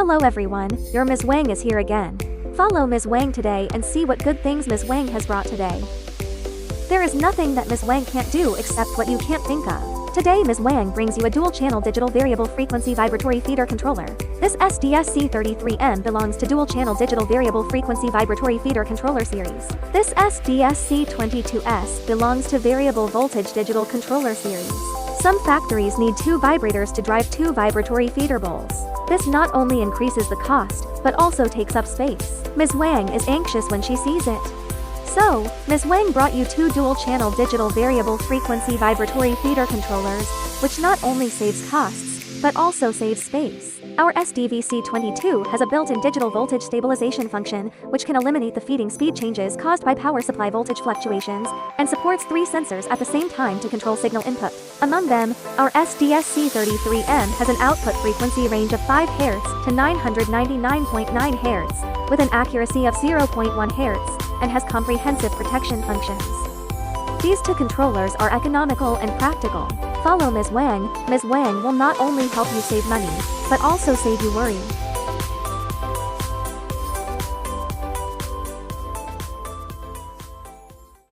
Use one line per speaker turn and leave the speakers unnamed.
Hello everyone, your Ms. Wang is here again. Follow Ms. Wang today and see what good things Ms. Wang has brought today. There is nothing that Ms. Wang can't do except what you can't think of. Today Ms. Wang brings you a dual-channel digital variable frequency vibratory feeder controller. This SDVC33 belongs to dual-channel digital variable frequency vibratory feeder controller series. This SDVC22 belongs to variable voltage digital controller series. Some factories need 2 vibrators to drive 2 vibratory feeder bowls. This not only increases the cost, but also takes up space. Ms. Wang is anxious when she sees it. So, Ms. Wang brought you 2 dual-channel digital variable frequency vibratory feeder controllers, which not only saves costs, but also saves space. Our SDVC22 has a built-in digital voltage stabilization function, which can eliminate the feeding speed changes caused by power supply voltage fluctuations, and supports 3 sensors at the same time to control signal input. Among them, our SDVC33 has an output frequency range of 5 Hz to 999.9 Hz, with an accuracy of 0.1 Hz, and has comprehensive protection functions. These 2 controllers are economical and practical. Follow Ms. Wang. Ms. Wang will not only help you save money, but also save you worry.